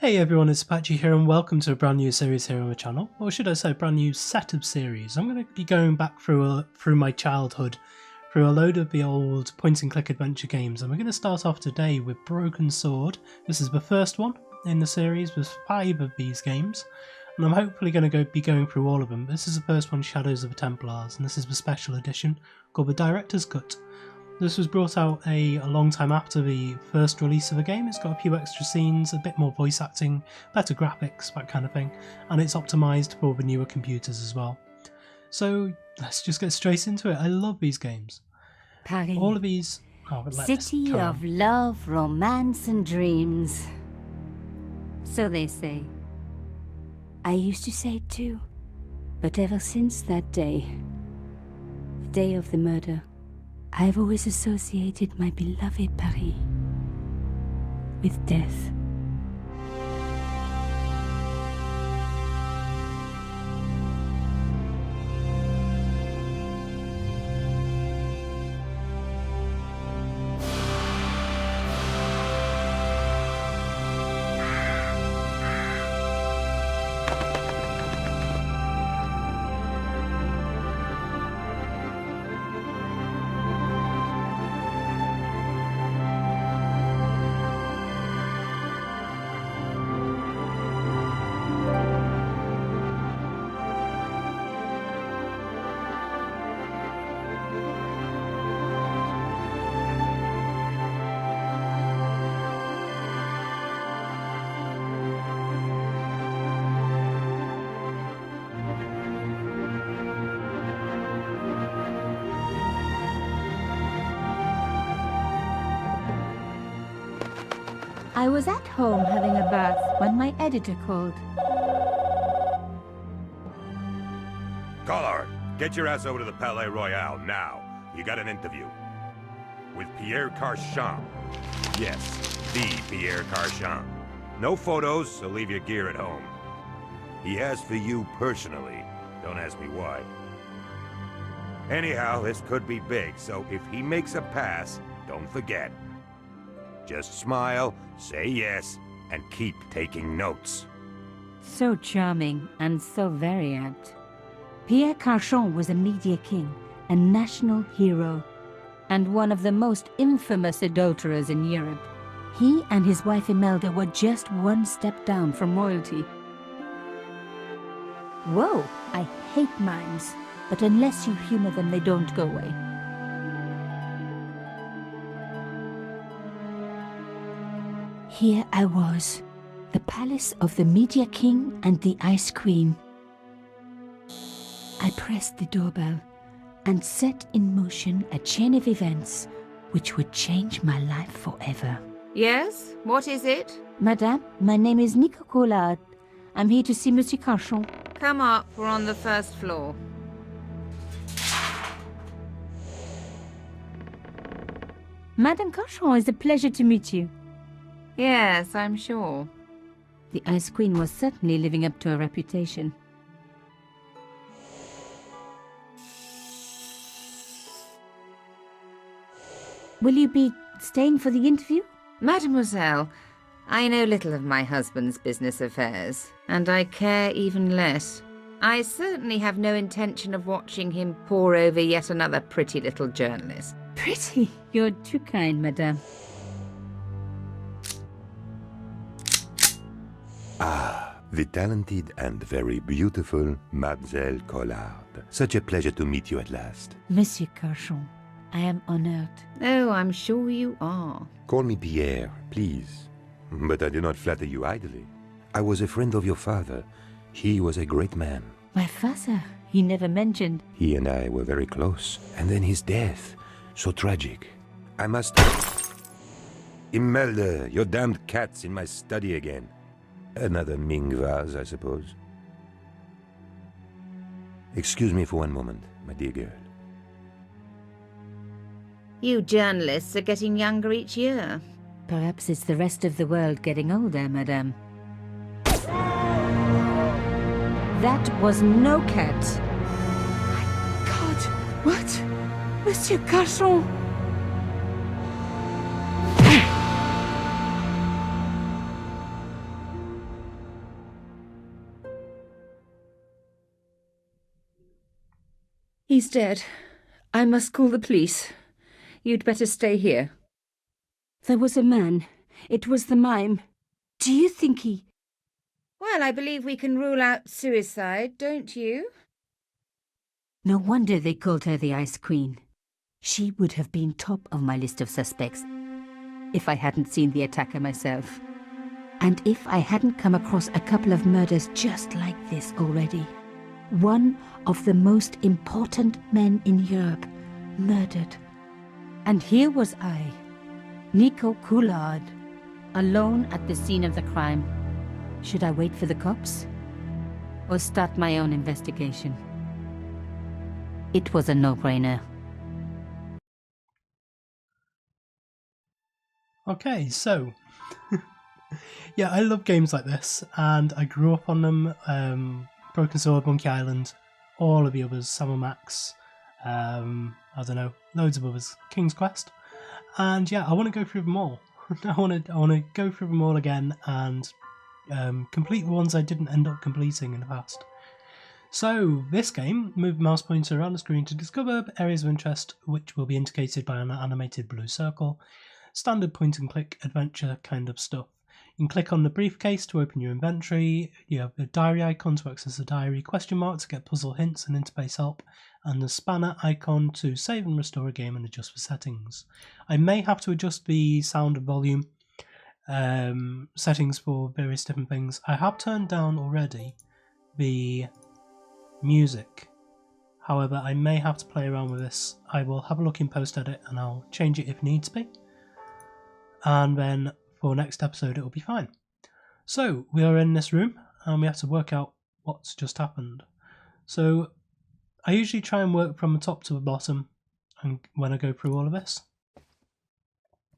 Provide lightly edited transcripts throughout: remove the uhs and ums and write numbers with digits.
Hey everyone, it's Apache here and welcome to a brand new series here on the channel, or should I say a brand new set of series. I'm going to be going back through my childhood, through a load of the old point and click adventure games, and we're going to start off today with Broken Sword. This is the first one in the series with 5 of these games, and I'm hopefully going to be going through all of them. This is the first one, Shadows of the Templars, and this is the special edition called the Director's Cut. This was brought out a long time after the first release of the game. It's got a few extra scenes, a bit more voice acting, better graphics, that kind of thing, and it's optimised for the newer computers as well. So let's just get straight into it. I love these games. Paris, all of these... city of love, romance and dreams. So they say. I used to say it too, but ever since that day, the day of the murder, I've always associated my beloved Paris with death. I was at home having a bath when my editor called. Collard, get your ass over to the Palais Royal now. You got an interview. With Pierre Carchon. Yes, the Pierre Carchon. No photos, so leave your gear at home. He asked for you personally. Don't ask me why. Anyhow, this could be big, so if he makes a pass, don't forget. Just smile, say yes, and keep taking notes. So charming and so very apt. Pierre Carchon was a media king, a national hero, and one of the most infamous adulterers in Europe. He and his wife Imelda were just one step down from royalty. Whoa, I hate mimes, but unless you humor them, they don't go away. Here I was, the palace of the Media King and the Ice Queen. I pressed the doorbell and set in motion a chain of events which would change my life forever. Yes? What is it? Madame, my name is Nico Collard. I'm here to see Monsieur Carchon. Come up, we're on the first floor. Madame Carchon, it's a pleasure to meet you. Yes, I'm sure. The Ice Queen was certainly living up to her reputation. Will you be staying for the interview? Mademoiselle, I know little of my husband's business affairs, and I care even less. I certainly have no intention of watching him pore over yet another pretty little journalist. Pretty? You're too kind, madame. Ah, the talented and very beautiful Mademoiselle Collard. Such a pleasure to meet you at last. Monsieur Carchon, I am honored. Oh, I'm sure you are. Call me Pierre, please. But I do not flatter you idly. I was a friend of your father. He was a great man. My father? He never mentioned. He and I were very close. And then his death. So tragic. I must... Imelda, your damned cat's in my study again. Another Ming vase, I suppose. Excuse me for one moment, my dear girl. You journalists are getting younger each year. Perhaps it's the rest of the world getting older, madame. That was no cat. My God, what? Monsieur Carchon! He's dead. I must call the police. You'd better stay here. There was a man. It was the mime. Do you think he... Well, I believe we can rule out suicide, don't you? No wonder they called her the Ice Queen. She would have been top of my list of suspects if I hadn't seen the attacker myself. And if I hadn't come across a couple of murders just like this already. One of the most important men in Europe murdered. And here was I, Nico Coulard, alone at the scene of the crime. Should I wait for the cops? Or start my own investigation? It was a no-brainer. Okay, so yeah, I love games like this, and I grew up on them. Broken Sword, Monkey Island, all of the others, Sam & Max, I don't know, loads of others, King's Quest, and yeah, I want to go through them all. I want to go through them all again and complete the ones I didn't end up completing in the past. So this game, move the mouse pointer around the screen to discover areas of interest, which will be indicated by an animated blue circle. Standard point and click adventure kind of stuff. You can click on the briefcase to open your inventory, you have the diary icon to access the diary, question mark to get puzzle hints and interface help, and the spanner icon to save and restore a game and adjust the settings. I may have to adjust the sound and volume settings for various different things. I have turned down already the music. However, I may have to play around with this. I will have a look in post-edit and I'll change it if needs be. And then for next episode it will be fine. So we are in this room and we have to work out what's just happened. So I usually try and work from the top to the bottom and when I go through all of this.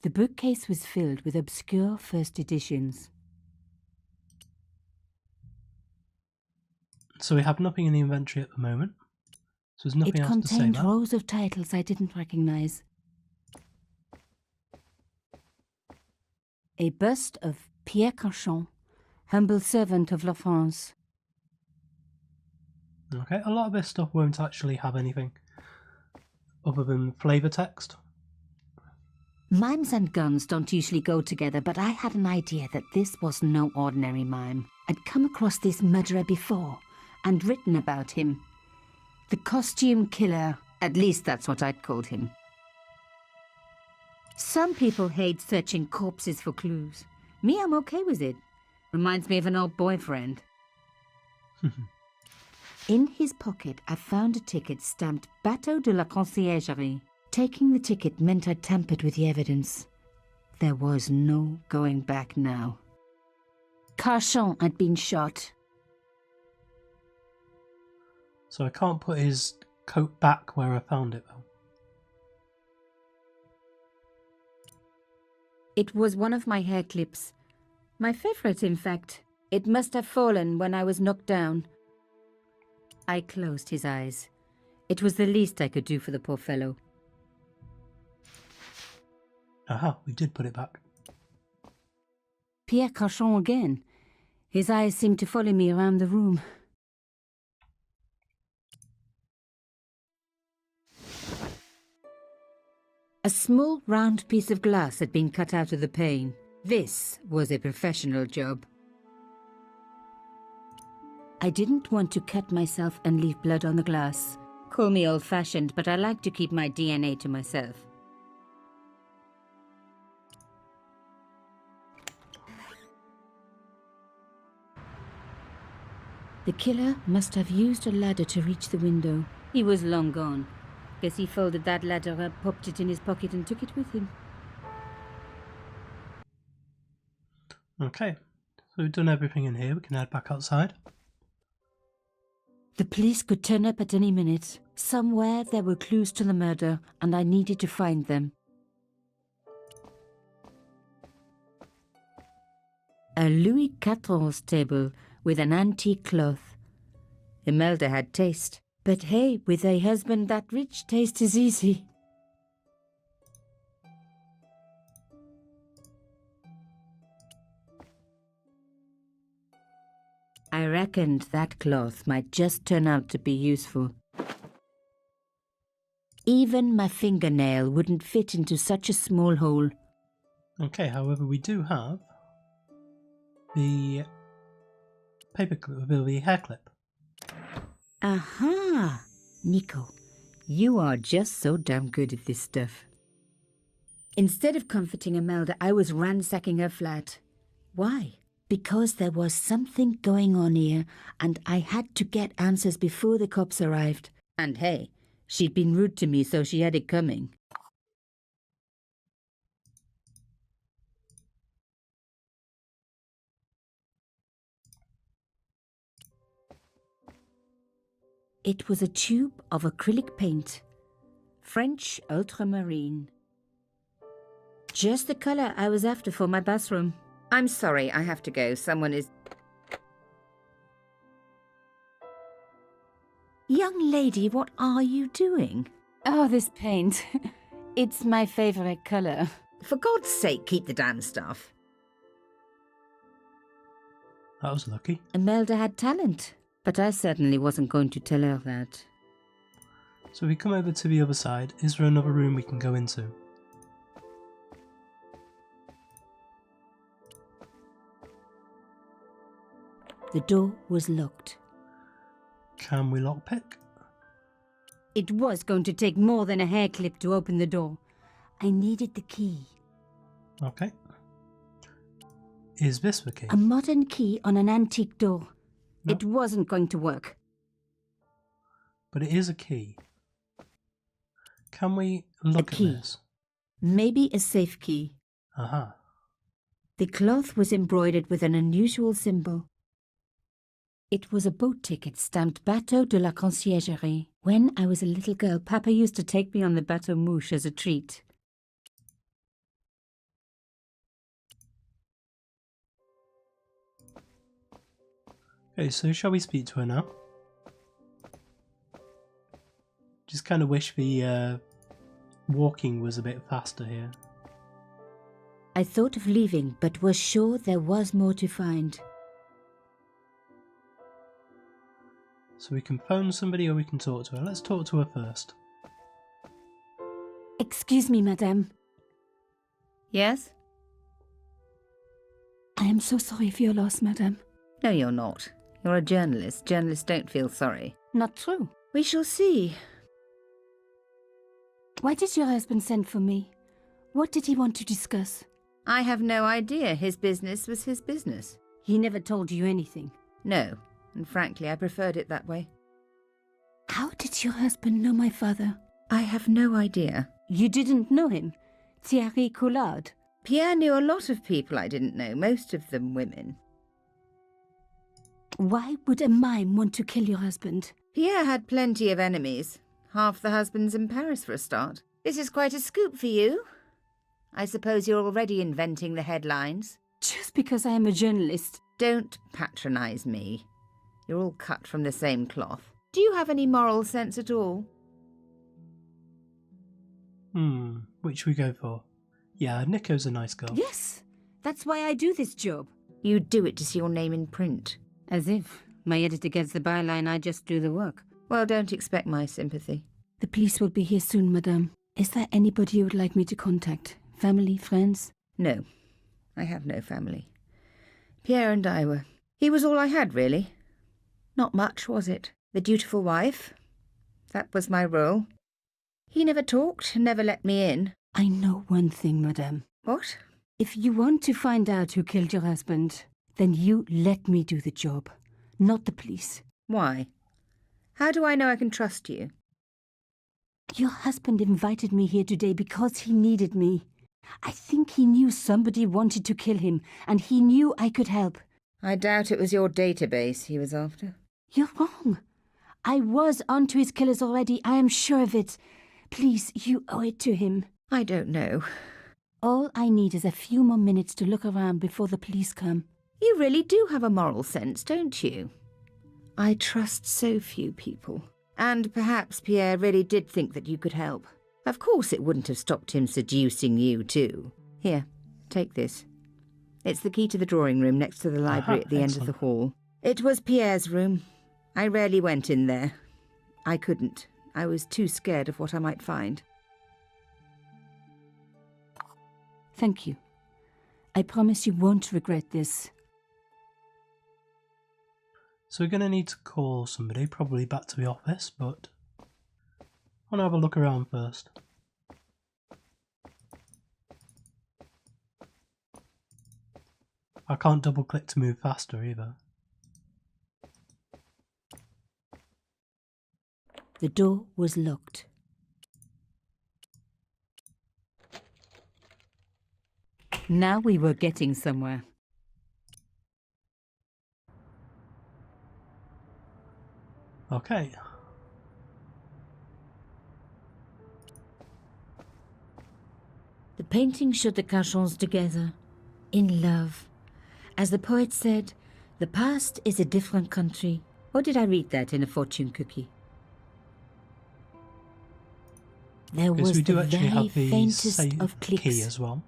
The bookcase was filled with obscure first editions. So we have nothing in the inventory at the moment. So there's nothing It else to say contained about. rows of titles I didn't recognize. A bust of Pierre Cauchon, humble servant of La France. Okay, a lot of this stuff won't actually have anything other than flavour text. Mimes and guns don't usually go together, but I had an idea that this was no ordinary mime. I'd come across this murderer before and written about him. The costume killer, at least that's what I'd called him. Some people hate searching corpses for clues. Me, I'm okay with it. Reminds me of an old boyfriend. In his pocket, I found a ticket stamped Bateau de la Conciergerie. Taking the ticket meant I tampered with the evidence. There was no going back now. Cauchon had been shot. So I can't put his coat back where I found it though. It was one of my hair clips. My favorite, in fact. It must have fallen when I was knocked down. I closed his eyes. It was the least I could do for the poor fellow. Aha, we did put it back. Pierre Cauchon again. His eyes seemed to follow me around the room. A small round piece of glass had been cut out of the pane. This was a professional job. I didn't want to cut myself and leave blood on the glass. Call me old-fashioned, but I like to keep my DNA to myself. The killer must have used a ladder to reach the window. He was long gone. Guess he folded that ladder up, popped it in his pocket and took it with him. Okay, so we've done everything in here. We can head back outside. The police could turn up at any minute. Somewhere there were clues to the murder, and I needed to find them. A Louis XIV table with an antique cloth. Imelda had taste. But hey, with a husband that rich, taste is easy. I reckoned that cloth might just turn out to be useful. Even my fingernail wouldn't fit into such a small hole. Okay, however, we do have the paper clip, the hair clip. Aha! Nico, you are just so damn good at this stuff. Instead of comforting Imelda, I was ransacking her flat. Why? Because there was something going on here, and I had to get answers before the cops arrived. And hey, she'd been rude to me, so she had it coming. It was a tube of acrylic paint. French ultramarine. Just the colour I was after for my bathroom. I'm sorry, I have to go. Someone is... Young lady, what are you doing? Oh, this paint. It's my favourite colour. For God's sake, keep the damn stuff. That was lucky. Imelda had talent, but I certainly wasn't going to tell her that. So we come over to the other side. Is there another room we can go into? The door was locked. Can we lockpick? It was going to take more than a hair clip to open the door. I needed the key. Okay. Is this the key? A modern key on an antique door. No. It wasn't going to work. But it is a key. Can we look at key. this? Maybe a safe key. Aha. The cloth was embroidered with an unusual symbol. It was a boat ticket stamped Bateau de la Conciergerie. When I was a little girl, Papa used to take me on the Bateau Mouche as a treat. Okay, so shall we speak to her now? Just kind of wish the walking was a bit faster here. I thought of leaving, but was sure there was more to find. So we can phone somebody or we can talk to her. Let's talk to her first. Excuse me, madame. Yes? I am so sorry for your loss, madame. No, you're not. You're a journalist. Journalists don't feel sorry. Not true. We shall see. Why did your husband send for me? What did he want to discuss? I have no idea. His business was his business. He never told you anything. No, and frankly, I preferred it that way. How did your husband know my father? I have no idea. You didn't know him? Thierry Collard? Pierre knew a lot of people I didn't know, most of them women. Why would a mime want to kill your husband? Pierre had plenty of enemies. Half the husbands in Paris for a start. This is quite a scoop for you. I suppose you're already inventing the headlines. Just because I am a journalist. Don't patronise me. You're all cut from the same cloth. Do you have any moral sense at all? Which we go for? Yeah, Nico's a nice girl. Yes, that's why I do this job. You do it to see your name in print. As if. My editor gets the byline, I just do the work. Well, don't expect my sympathy. The police will be here soon, madame. Is there anybody you would like me to contact? Family, friends? No, I have no family. Pierre and I were... He was all I had, really. Not much, was it? The dutiful wife. That was my role. He never talked, never let me in. I know one thing, madame. What? If you want to find out who killed your husband, then you let me do the job, not the police. Why? How do I know I can trust you? Your husband invited me here today because he needed me. I think he knew somebody wanted to kill him, and he knew I could help. I doubt it was your database he was after. You're wrong. I was onto his killers already, I am sure of it. Please, you owe it to him. I don't know. All I need is a few more minutes to look around before the police come. You really do have a moral sense, don't you? I trust so few people. And perhaps Pierre really did think that you could help. Of course it wouldn't have stopped him seducing you too. Here, take this. It's the key to the drawing room next to the library at the end of the hall. It was Pierre's room. I rarely went in there. I couldn't. I was too scared of what I might find. Thank you. I promise you won't regret this. So we're going to need to call somebody, probably back to the office, but I want to have a look around first. I can't double click to move faster either. The door was locked. Now we were getting somewhere. Okay. The painting showed the Cachons together, in love. As the poet said, the past is a different country. Or did I read that in a fortune cookie? There Because was we do the actually very have the faintest save of clicks. key as well.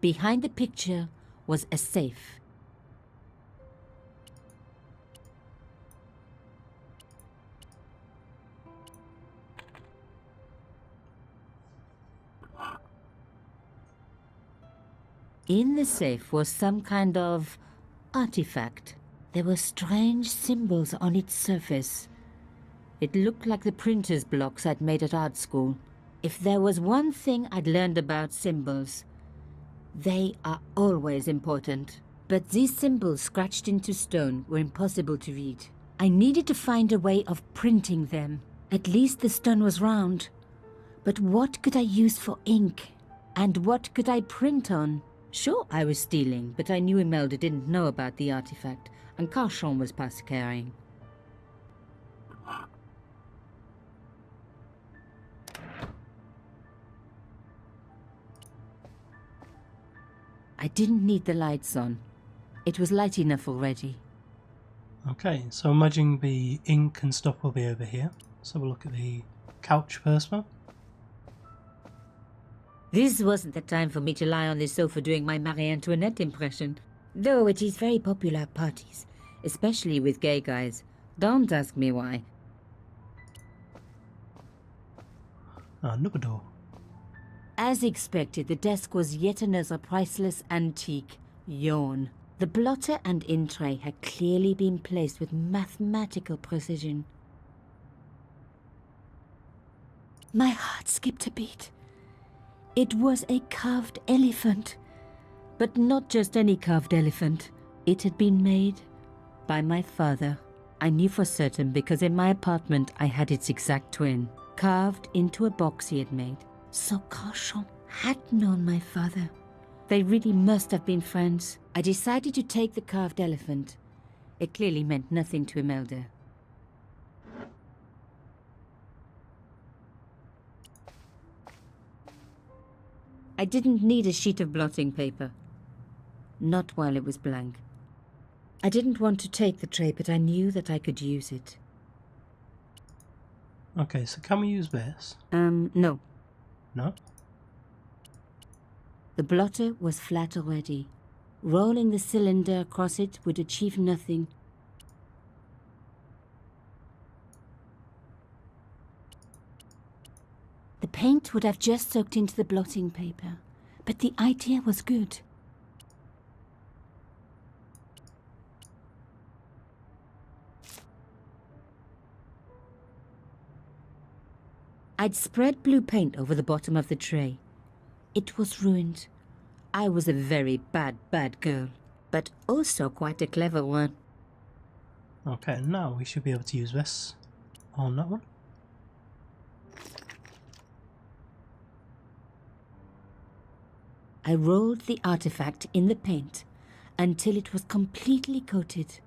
Behind the picture was a safe. In the safe was some kind of artifact. There were strange symbols on its surface. It looked like the printer's blocks I'd made at art school. If there was one thing I'd learned about symbols, they are always important. But these symbols scratched into stone were impossible to read. I needed to find a way of printing them. At least the stone was round. But what could I use for ink? And what could I print on? Sure, I was stealing, but I knew Imelda didn't know about the artifact, and Cachon was past carrying. I didn't need the lights on. It was light enough already. Okay, so imagining the ink and stuff will be over here. Let's have a look at the couch first, though. This wasn't the time for me to lie on the sofa doing my Marie Antoinette impression, though it is very popular at parties, especially with gay guys. Don't ask me why. Another door. As expected, the desk was yet another priceless antique. Yawn. The blotter and in tray had clearly been placed with mathematical precision. My heart skipped a beat. It was a carved elephant. But not just any carved elephant. It had been made by my father. I knew for certain because in my apartment I had its exact twin, carved into a box he had made. So Cachon had known my father. They really must have been friends. I decided to take the carved elephant. It clearly meant nothing to Imelda. I didn't need a sheet of blotting paper. Not while it was blank. I didn't want to take the tray, but I knew that I could use it. Okay, so can we use this? No. No? The blotter was flat already. Rolling the cylinder across it would achieve nothing. The paint would have just soaked into the blotting paper, but the idea was good. I'd spread blue paint over the bottom of the tray. It was ruined. I was a very bad girl, but also quite a clever one. Okay, now we should be able to use this on that one. I rolled the artifact in the paint until it was completely coated.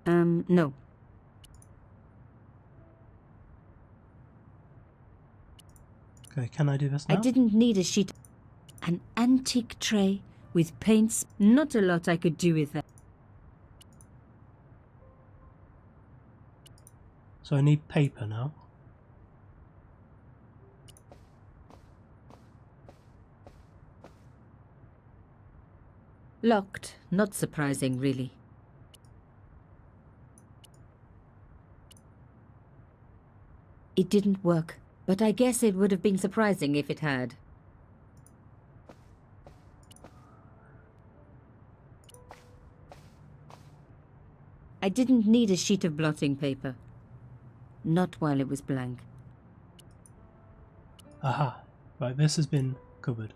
No. Okay, can I do this now? I didn't need a sheet. An antique tray with paints. Not a lot I could do with that. So I need paper now. Locked. Not surprising, really. It didn't work, but I guess it would have been surprising if it had. I didn't need a sheet of blotting paper. Not while it was blank. Aha. Right, this has been covered.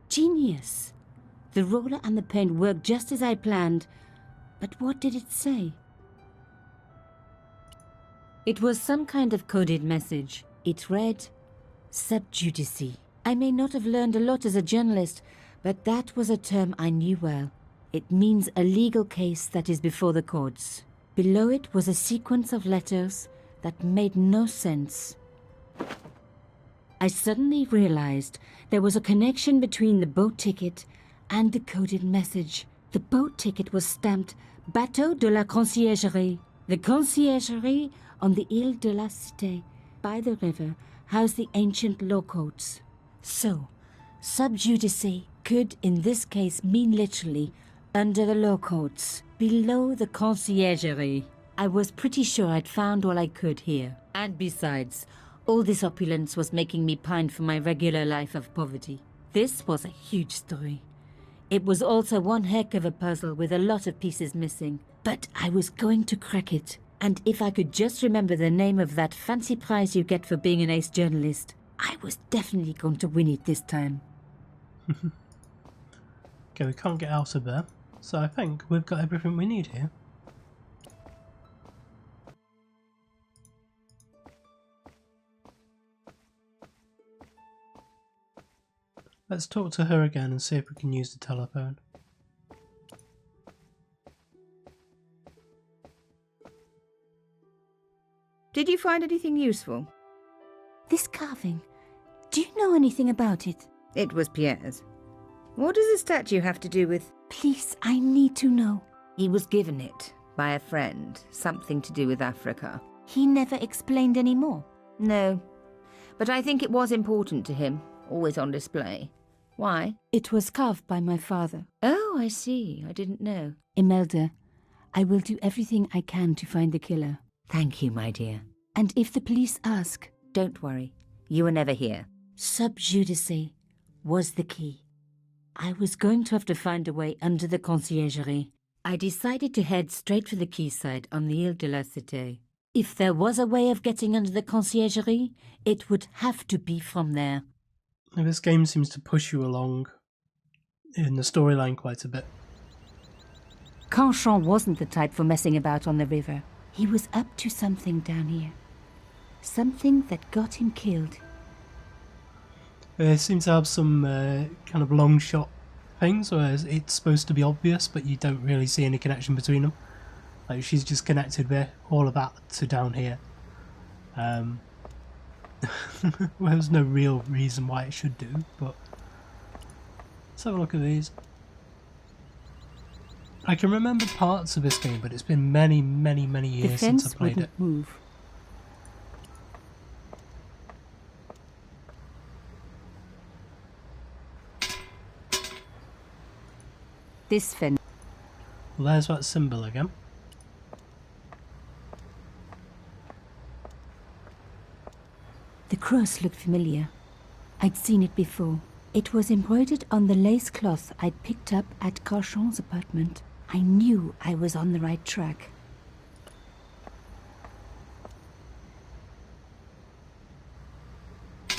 Genius! The roller and the paint worked just as I planned. But what did it say? It was some kind of coded message. It read, sub judice. I may not have learned a lot as a journalist, but that was a term I knew well. It means a legal case that is before the courts. Below it was a sequence of letters that made no sense. I suddenly realized there was a connection between the boat ticket and the coded message. The boat ticket was stamped Bateau de la Conciergerie. The Conciergerie on the Ile de la Cité, by the river, housed the ancient law courts. So, sub judice could in this case mean literally under the law courts, below the Conciergerie. I was pretty sure I'd found all I could here. And besides, all this opulence was making me pine for my regular life of poverty. This was a huge story. It was also one heck of a puzzle with a lot of pieces missing. But I was going to crack it. And if I could just remember the name of that fancy prize you get for being an ace journalist, I was definitely going to win it this time. Okay, we can't get out of there. So I think we've got everything we need here. Let's talk to her again and see if we can use the telephone. Did you find anything useful? This carving, do you know anything about it? It was Pierre's. What does the statue have to do with... Please, I need to know. He was given it by a friend, something to do with Africa. He never explained any more. No, but I think it was important to him, always on display. Why? It was carved by my father. Oh, I see. I didn't know. Imelda, I will do everything I can to find the killer. Thank you, my dear. And if the police ask... Don't worry. You were never here. Sub judice was the key. I was going to have to find a way under the Conciergerie. I decided to head straight for the quayside on the Ile de la Cité. If there was a way of getting under the Conciergerie, it would have to be from there. This game seems to push you along in the storyline quite a bit. Canchon wasn't the type for messing about on the river. He was up to something down here. Something that got him killed. It seems to have some kind of long shot things where it's supposed to be obvious, but you don't really see any connection between them. Like she's just connected with all of that to down here. Well, there's no real reason why it should do, but let's have a look at these. I can remember parts of this game, but it's been many, many, many years since I played it. Move. This fence. Well, there's that symbol again. The cross looked familiar. I'd seen it before. It was embroidered on the lace cloth I'd picked up at Canchon's apartment. I knew I was on the right track. I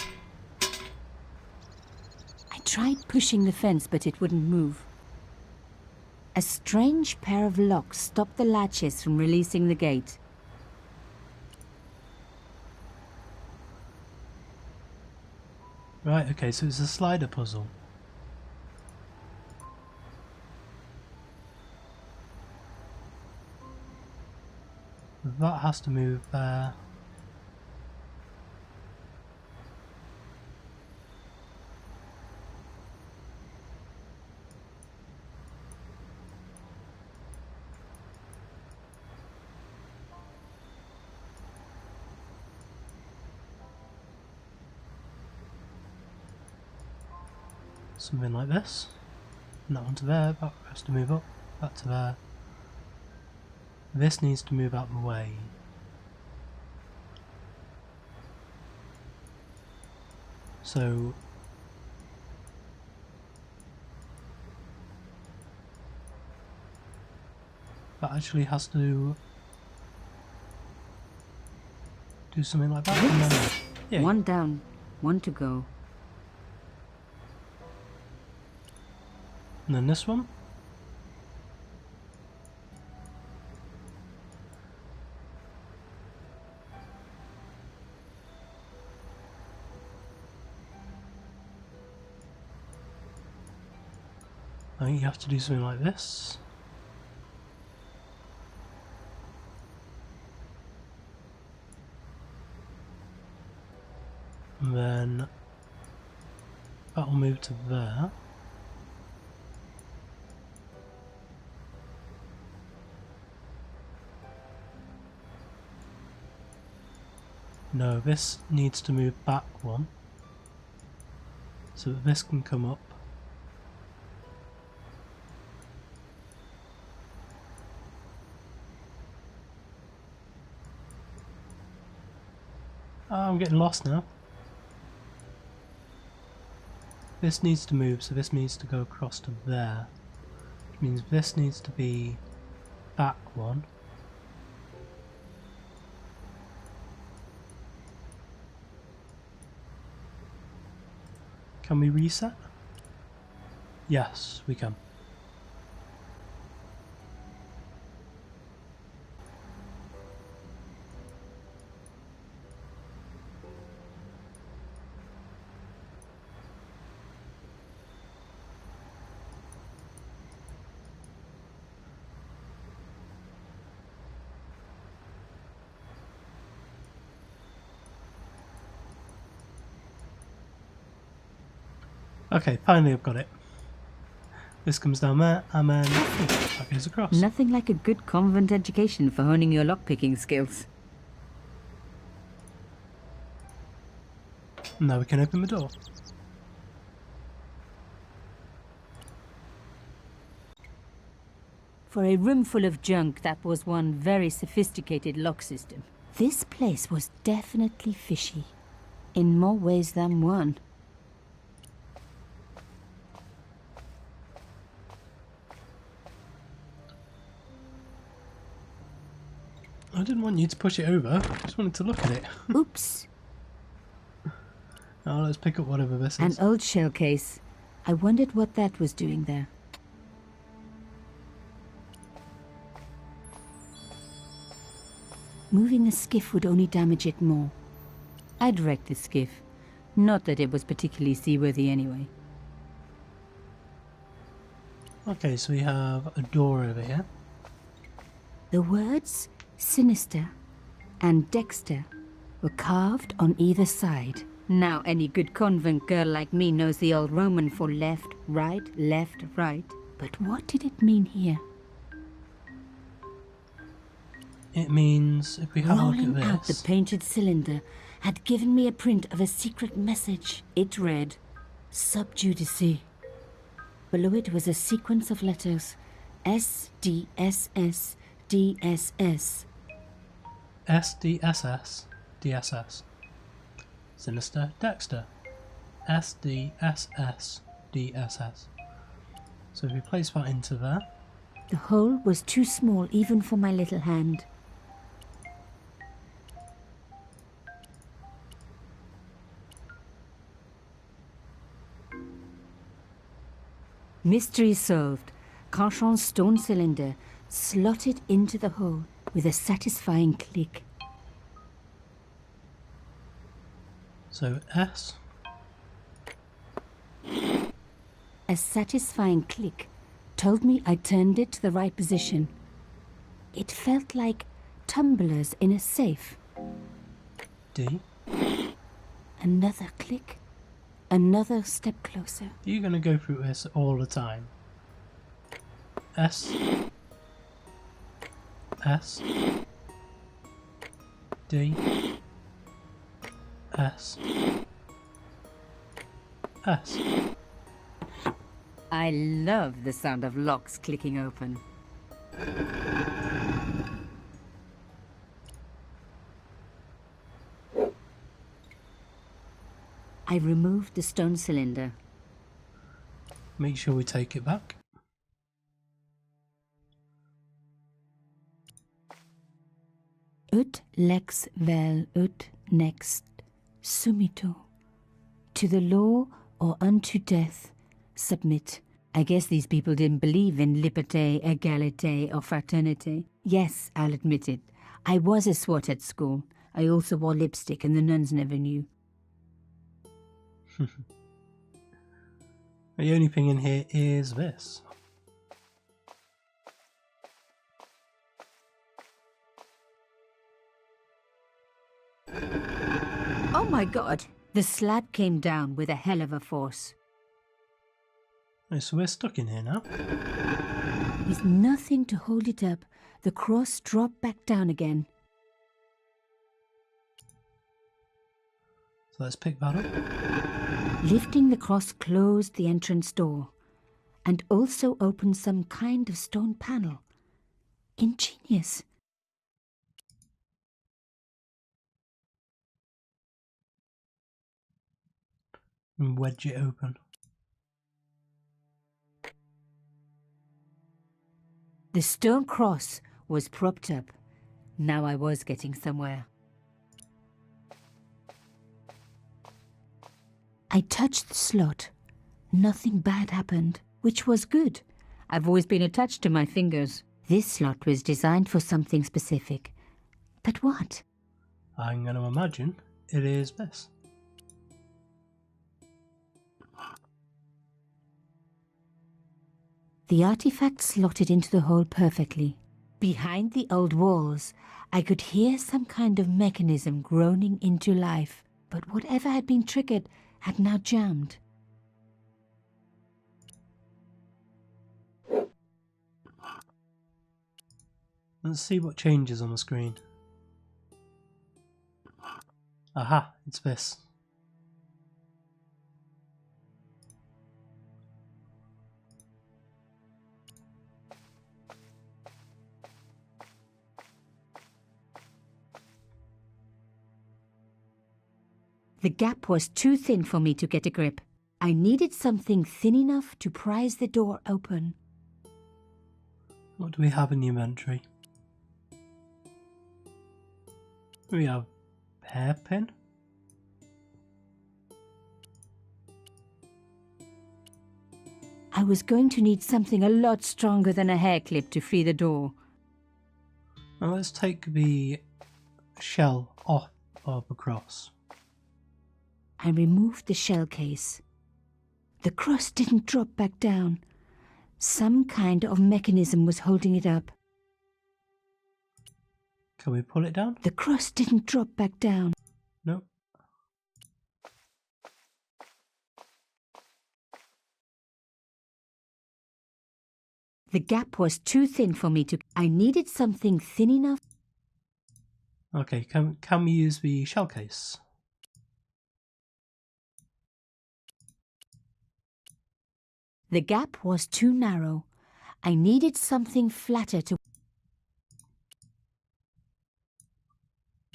tried pushing the fence, but it wouldn't move. A strange pair of locks stopped the latches from releasing the gate. Right, okay, so it's a slider puzzle. That has to move there. something like this. And that one to there, that has to move up, that to there. This needs to move out of the way. So that actually has to do something like that. And then, yeah. One down, one to go. And then this one. I think you have to do something like this. And then that will move to there. No, this needs to move back one, so that this can come up. Oh, I'm getting lost now. This needs to move, so this needs to go across to there. Which means this needs to be back one. Can we reset? Yes, we can. Okay, finally I've got it. This comes down there, and then that goes across. Nothing like a good convent education for honing your lockpicking skills. Now we can open the door. For a room full of junk, that was one very sophisticated lock system. This place was definitely fishy, in more ways than one. I didn't want you to push it over, I just wanted to look at it. Oops. Now let's pick up whatever this An is. old shell case. I wondered what that was doing there. Moving a skiff would only damage it more. I'd wrecked the skiff. Not that it was particularly seaworthy anyway. Okay, so we have a door over here. The words Sinister and Dexter were carved on either side. Now any good convent girl like me knows the old Roman for left, right. But what did it mean here? It means, if we have a look Rolling at out the this, painted cylinder had given me a print of a secret message. It read, Sub Judice. Below it was a sequence of letters, SDSS, DSS. SDSS, DSS. Sinister, Dexter. SDSS, DSS. So if we place that into there, The hole was too small even for my little hand. Mystery solved. Carchon's stone cylinder slotted into the hole with a satisfying click. so S, A satisfying click told me I turned it to the right position. It felt like tumblers in a safe. D. Another click. Another step closer. You're going to go through this all the time. S. S. D. S. S. I love the sound of locks clicking open. I removed the stone cylinder. Make sure we take it back. Ut lex vel ut next sumito. To the law or unto death submit. I guess these people didn't believe in liberté, égalité, or fraternité. Yes, I'll admit it. I was a swot at school. I also wore lipstick and the nuns never knew. The only thing in here is this. Oh my god! The slab came down with a hell of a force. Oh, so we're stuck in here now. With nothing to hold it up, the cross dropped back down again. So let's pick that up. Lifting the cross closed the entrance door and also opened some kind of stone panel. Ingenious. And wedge it open. The stone cross was propped up. Now I was getting somewhere. I touched the slot. Nothing bad happened, which was good. I've always been attached to my fingers. This slot was designed for something specific. But what? I'm going to imagine it is this. The artifact slotted into the hole perfectly. Behind the old walls, I could hear some kind of mechanism groaning into life, but whatever had been triggered had now jammed. Let's see what changes on the screen. Aha, it's this. The gap was too thin for me to get a grip. I needed something thin enough to prise the door open. What do we have in the inventory? We have hairpin. I was going to need something a lot stronger than a hair clip to free the door. Now let's take the shell off of the cross. I removed the shell case. The cross didn't drop back down. Some kind of mechanism was holding it up. Can we pull it down? The cross didn't drop back down. No. The gap was too thin for me to... I needed something thin enough. Okay, can we use the shell case? The gap was too narrow. I needed something flatter to...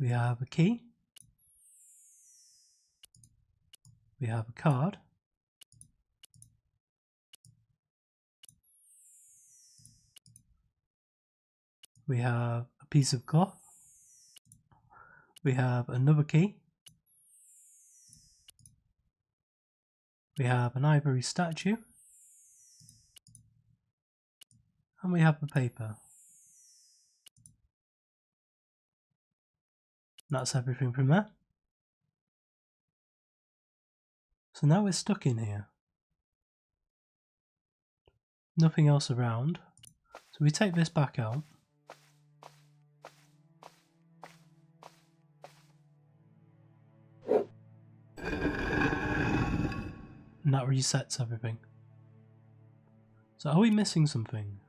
We have a key. We have a card. We have a piece of cloth. We have another key. We have an ivory statue. And we have the paper. And that's everything from there. So now we're stuck in here. Nothing else around. So we take this back out. And that resets everything. So are we missing something?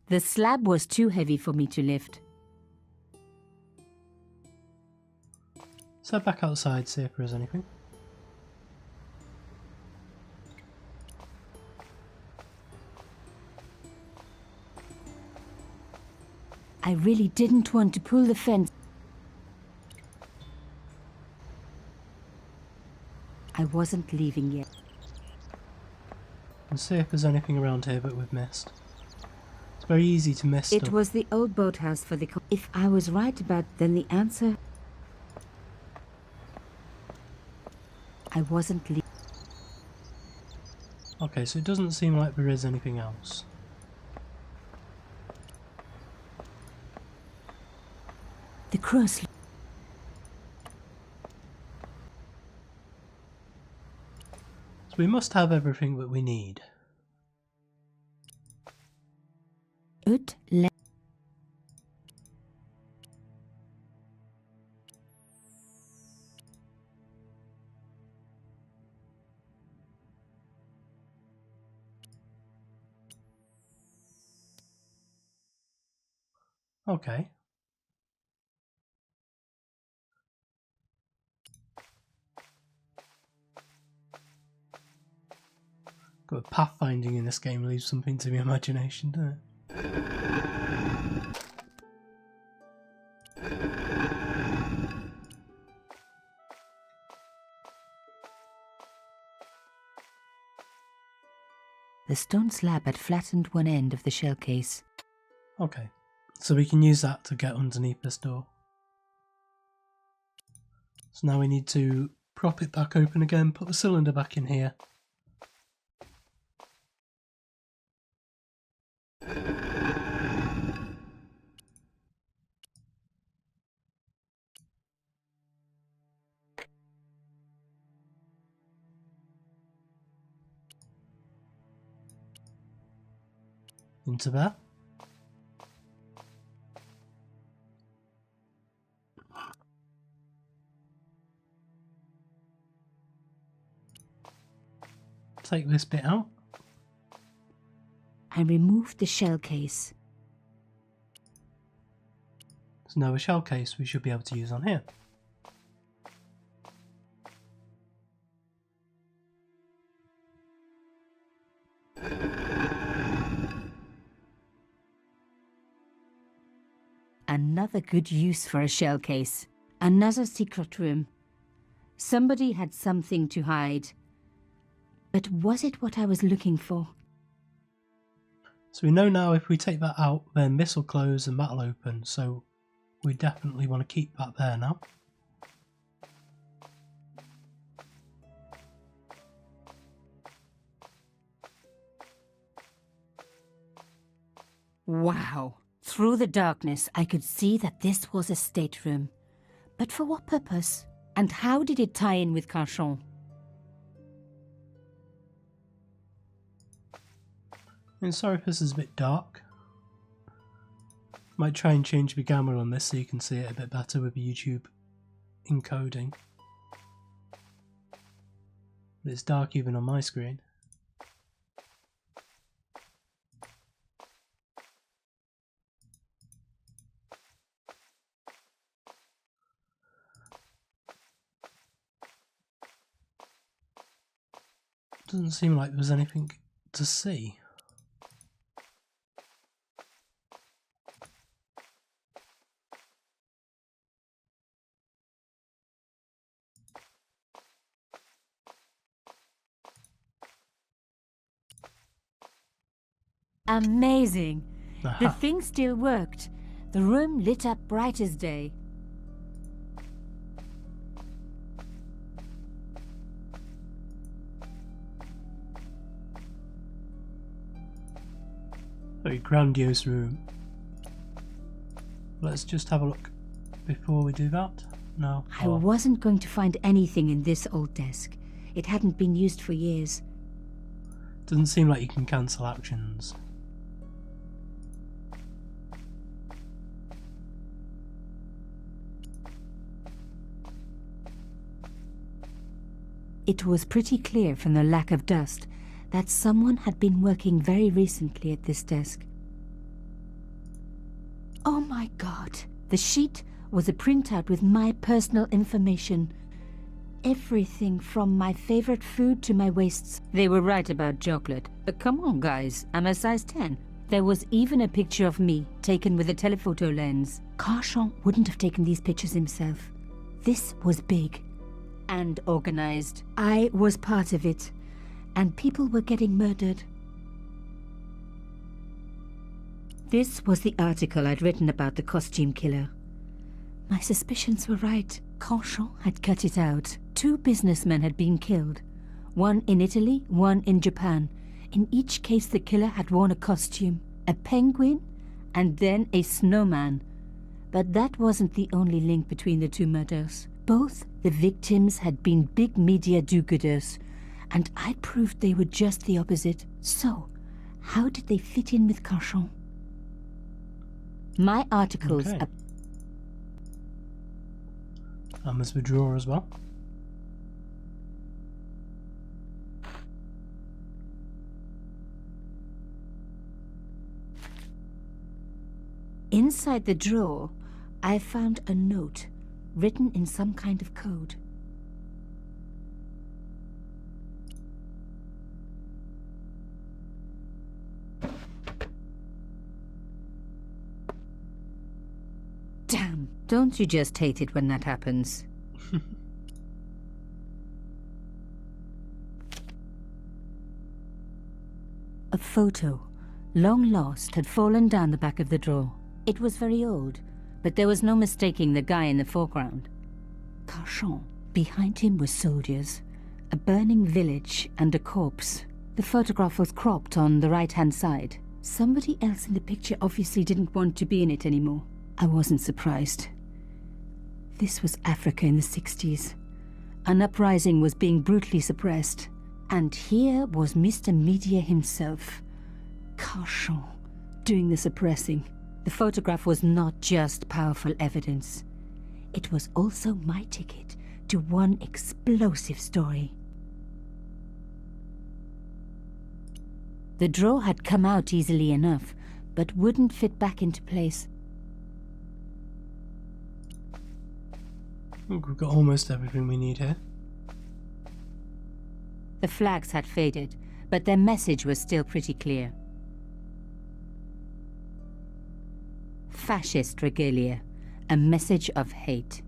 The slab was too heavy for me to lift. Let's head back outside, see if there is anything. I really didn't want to pull the fence. I wasn't leaving yet. And see if there's anything around here that we've missed. It's very easy to miss stuff. It was the old boathouse for the... If I was right about... then the answer... I wasn't leaving. Okay, so it doesn't seem like there is anything else. The cross... So we must have everything that we need. Okay. Good pathfinding in this game leaves something to the imagination, doesn't it? The stone slab had flattened one end of the shell case. Okay, so we can use that to get underneath this door. So now we need to prop it back open again, put the cylinder back in here. Into there. Take this bit out. I removed the shell case. So now a shell case we should be able to use on here. Another good use for a shell case. Another secret room. Somebody had something to hide. But was it what I was looking for? So we know now if we take that out, then this will close and that'll open. So we definitely want to keep that there now. Wow. Through the darkness, I could see that this was a stateroom. But for what purpose? And how did it tie in with Carchon? I'm sorry if this is a bit dark. Might try and change the gamma on this so you can see it a bit better with YouTube encoding. But it's dark even on my screen. Doesn't seem like there's anything to see. Amazing! Aha. The thing still worked. The room lit up bright as day. Very grandiose room. Let's just have a look before we do that. No. I wasn't going to find anything in this old desk. It hadn't been used for years. Doesn't seem like you can cancel actions. It was pretty clear from the lack of dust that someone had been working very recently at this desk. Oh my god! The sheet was a printout with my personal information. Everything from my favorite food to my wastes. They were right about chocolate, but come on guys, I'm a size 10. There was even a picture of me, taken with a telephoto lens. Carchon wouldn't have taken these pictures himself. This was big and organized. I was part of it, and people were getting murdered. This was the article I'd written about the costume killer. My suspicions were right. Carchon had cut it out. 2 businessmen had been killed. One in Italy, one in Japan. In each case, the killer had worn a costume, a penguin, and then a snowman. But that wasn't the only link between the 2 murders. Both the victims had been big media do-gooders, and I proved they were just the opposite. So, how did they fit in with Carchon? My articles... Okay. And there's the drawer as well. Inside the drawer, I found a note written in some kind of code. Damn, don't you just hate it when that happens? A photo, long lost, had fallen down the back of the drawer. It was very old, but there was no mistaking the guy in the foreground. Carchon. Behind him were soldiers, a burning village, and a corpse. The photograph was cropped on the right-hand side. Somebody else in the picture obviously didn't want to be in it anymore. I wasn't surprised. This was Africa in the 60s. An uprising was being brutally suppressed. And here was Mr. Media himself, Carchon, doing the suppressing. The photograph was not just powerful evidence. It was also my ticket to one explosive story. The drawer had come out easily enough, but wouldn't fit back into place. I think we've got almost everything we need here. The flags had faded, but their message was still pretty clear. Fascist regalia, a message of hate.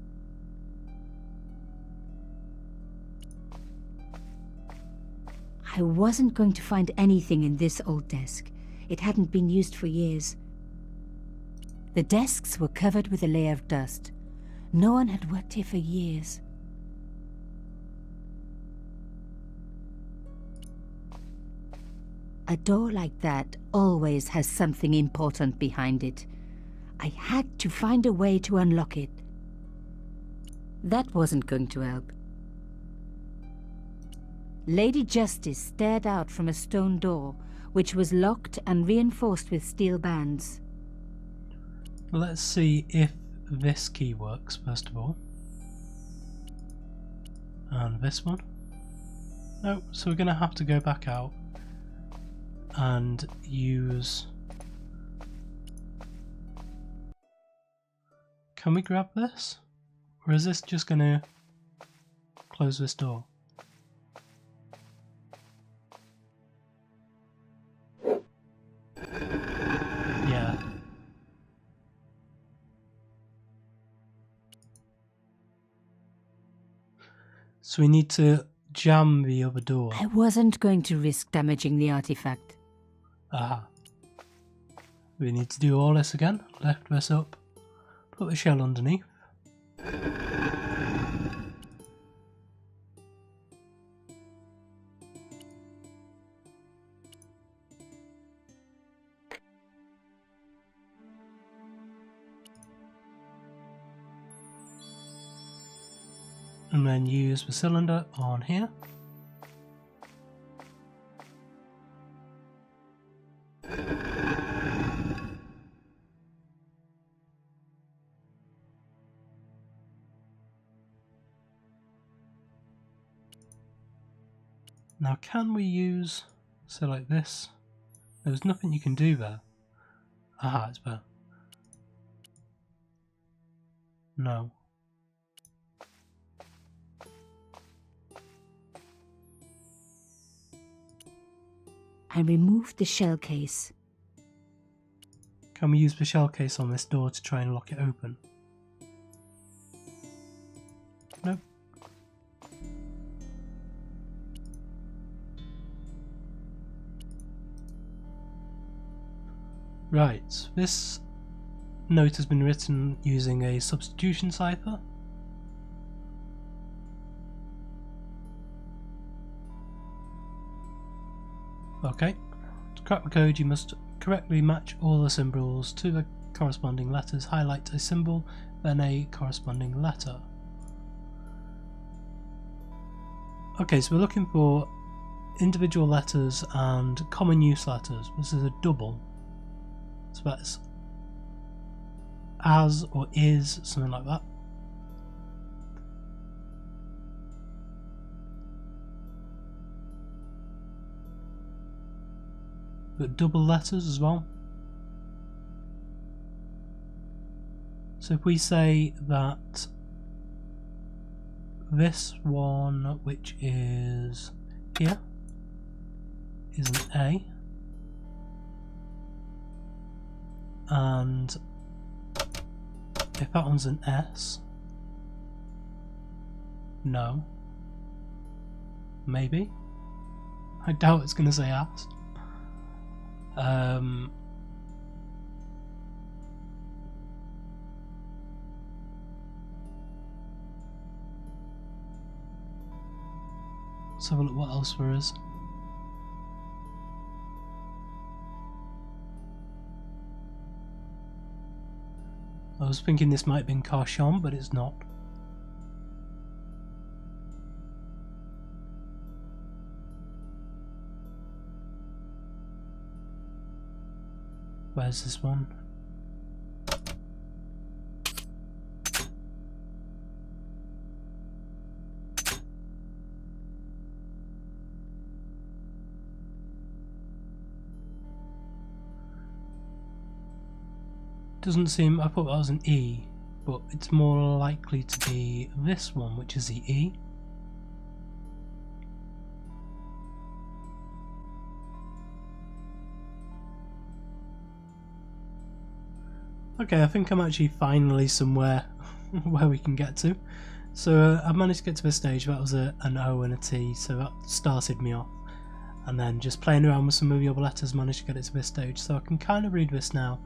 I wasn't going to find anything in this old desk. It hadn't been used for years. The desks were covered with a layer of dust. No one had worked here for years. A door like that always has something important behind it. I had to find a way to unlock it. That wasn't going to help. Lady Justice stared out from a stone door, which was locked and reinforced with steel bands. Let's see if this key works, first of all. And this one. No, so we're going to have to go back out and use... Can we grab this? Or is this just going to close this door? Yeah. So we need to jam the other door. I wasn't going to risk damaging the artifact. Aha. We need to do all this again. Lift this up. Put the shell underneath. And then use the cylinder on here. Now can we use, so like this, there's nothing you can do there. Aha, it's better. No. I removed the shell case. Can we use the shell case on this door to try and lock it open? No. Right, this note has been written using a substitution cipher. Okay, to crack the code you must correctly match all the symbols to the corresponding letters, highlight a symbol, then a corresponding letter. Okay, so we're looking for individual letters and common use letters. This is a double. So that's as or is, something like that. But double letters as well. So if we say that this one, which is here, is an A, and if that one's an S, no, maybe, I doubt it's going to say S. Let's have a look what else there is. I was thinking this might have been Carchon, but it's not. Where's this one? Doesn't seem, I thought that was an E, but it's more likely to be this one, which is the E. Okay, I think I'm actually finally somewhere where we can get to. So I've managed to get to this stage. That was an O and a T, so that started me off. And then just playing around with some of the other letters managed to get it to this stage. So I can kind of read this now.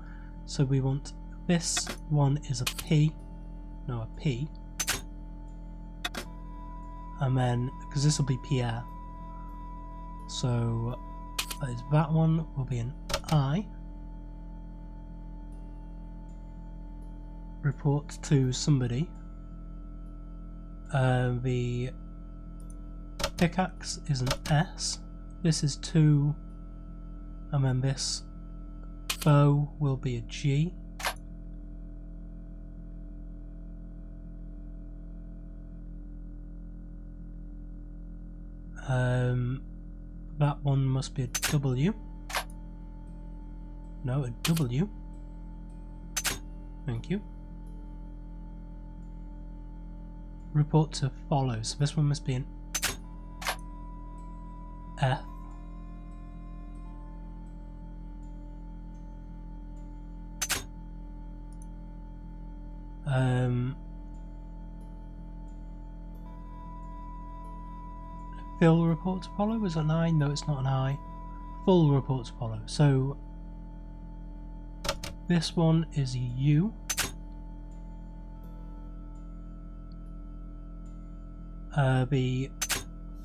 So we want, this one is a P, no, a P. And then, because this will be Pierre. So that one will be an I. Report to somebody. The pickaxe is an S. This is 2, and then this bow will be a G. That one must be a W. No, a W. Thank you. Report to follow. So this one must be an F. Fill report to follow is an I. No, it's not an I. Full report to follow. So this one is a U. The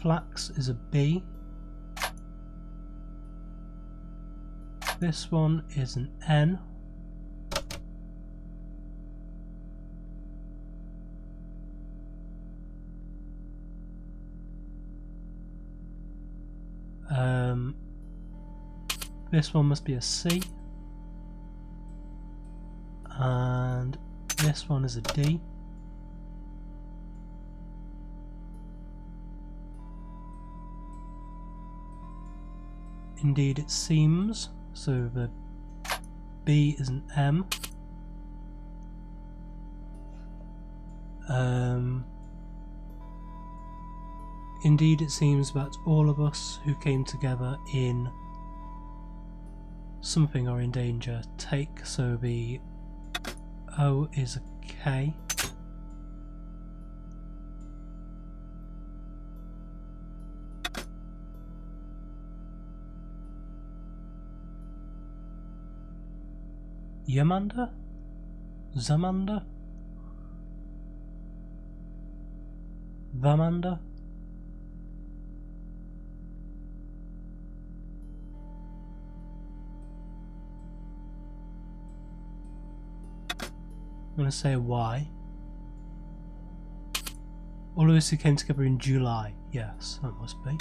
flax is a B. This one is an N. This one must be a C. And this one is a D. Indeed it seems. So the B is an M. Indeed, it seems that all of us who came together in something are in danger. Take, so the O is a K. Yamanda? Zamanda? Vamanda? I'm going to say Y. All of us who came together in July. Yes, that must be.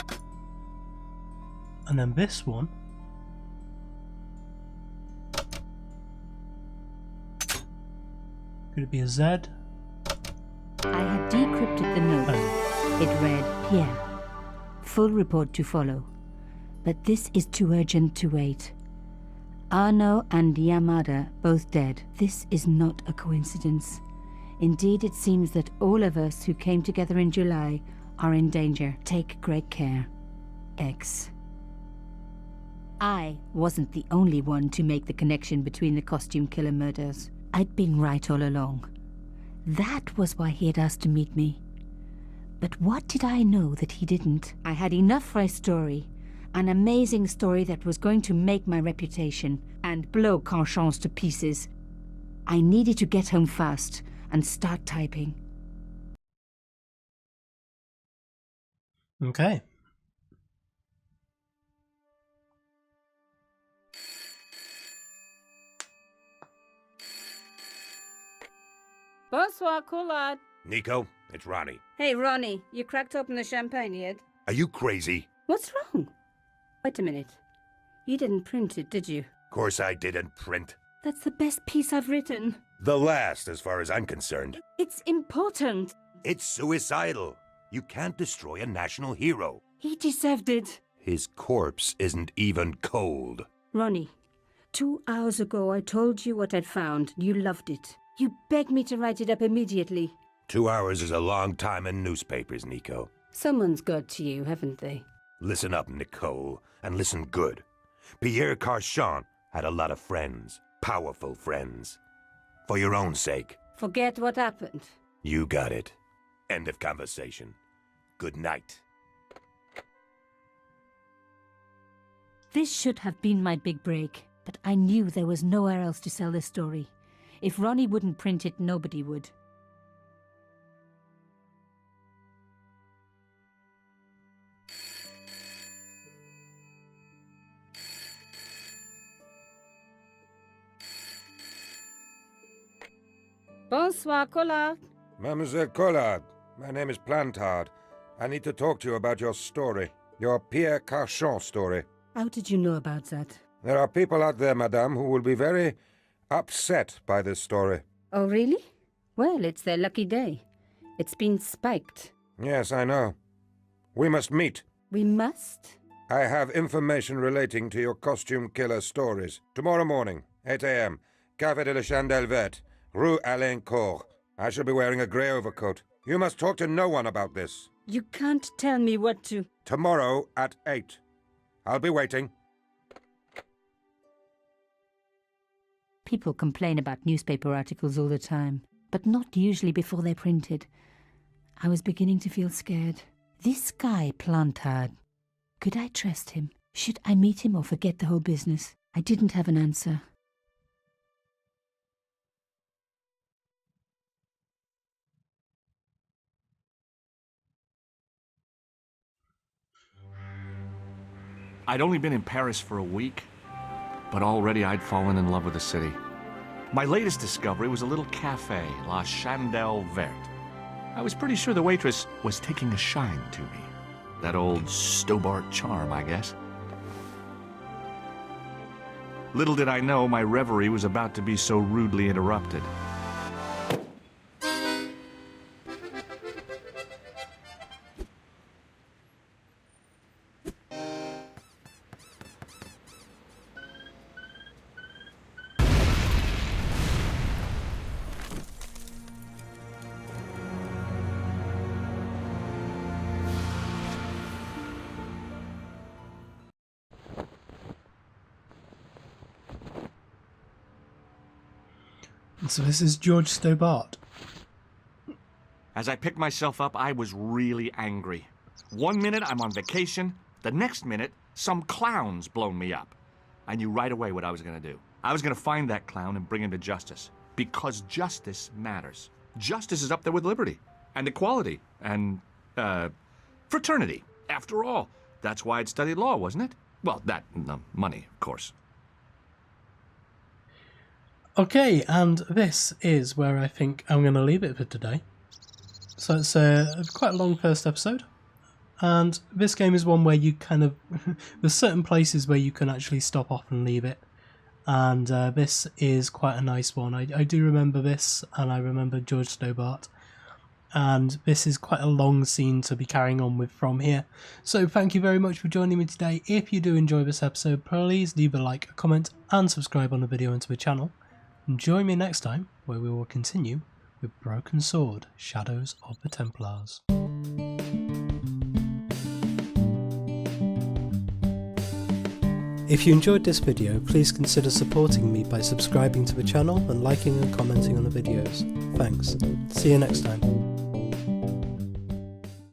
And then this one. Could it be a Z? I had decrypted the note. Oh. It read, "Here. Full report to follow. But this is too urgent to wait. Arno and Yamada both dead. This is not a coincidence. Indeed, it seems that all of us who came together in July are in danger. Take great care. X." I wasn't the only one to make the connection between the costume killer murders. I'd been right all along. That was why he had asked to meet me. But what did I know that he didn't? I had enough for a story. An amazing story that was going to make my reputation and blow Conscience to pieces. I needed to get home fast and start typing. Okay. Bonsoir, Collard. Nico, it's Ronnie. Hey, Ronnie, you cracked open the champagne yet? Are you crazy? What's wrong? Wait a minute. You didn't print it, did you? Course I didn't print. That's the best piece I've written. The last, as far as I'm concerned. It's important. It's suicidal. You can't destroy a national hero. He deserved it. His corpse isn't even cold. Ronnie, 2 hours ago I told you what I'd found. You loved it. You begged me to write it up immediately. 2 hours is a long time in newspapers, Nico. Someone's got to you, haven't they? Listen up, Nicole, and listen good. Pierre Carchon had a lot of friends. Powerful friends. For your own sake. Forget what happened. You got it. End of conversation. Good night. This should have been my big break, but I knew there was nowhere else to sell this story. If Ronnie wouldn't print it, nobody would. Bonsoir, Collard. Mademoiselle Collard, my name is Plantard. I need to talk to you about your story. Your Pierre Carchon story. How did you know about that? There are people out there, madame, who will be very upset by this story. Oh, really? Well, it's their lucky day. It's been spiked. Yes, I know. We must meet. We must? I have information relating to your costume killer stories. Tomorrow morning, 8 a.m., Café de la Chandelle Verte, Rue Alain Court. I shall be wearing a grey overcoat. You must talk to no one about this. You can't tell me what to... Tomorrow at 8. I'll be waiting. People complain about newspaper articles all the time, but not usually before they're printed. I was beginning to feel scared. This guy, Plantard, could I trust him? Should I meet him or forget the whole business? I didn't have an answer. I'd only been in Paris for a week, but already I'd fallen in love with the city. My latest discovery was a little cafe, La Chandelle Verte. I was pretty sure the waitress was taking a shine to me. That old Stobbart charm, I guess. Little did I know my reverie was about to be so rudely interrupted. So this is George Stobbart. As I picked myself up, I was really angry. 1 minute I'm on vacation, the next minute some clown's blown me up. I knew right away what I was going to do. I was going to find that clown and bring him to justice. Because justice matters. Justice is up there with liberty, and equality, and, fraternity. After all, that's why I'd studied law, wasn't it? Well, that and the money, of course. Okay, and this is where I think I'm going to leave it for today. So it's quite a long first episode. And this game is one where you kind of... there's certain places where you can actually stop off and leave it. And this is quite a nice one. I do remember this, and I remember George Stobbart. And this is quite a long scene to be carrying on with from here. So thank you very much for joining me today. If you do enjoy this episode, please leave a like, a comment, and subscribe on the video and to the channel. And join me next time, where we will continue with Broken Sword, Shadows of the Templars. If you enjoyed this video, please consider supporting me by subscribing to the channel and liking and commenting on the videos. Thanks. See you next time.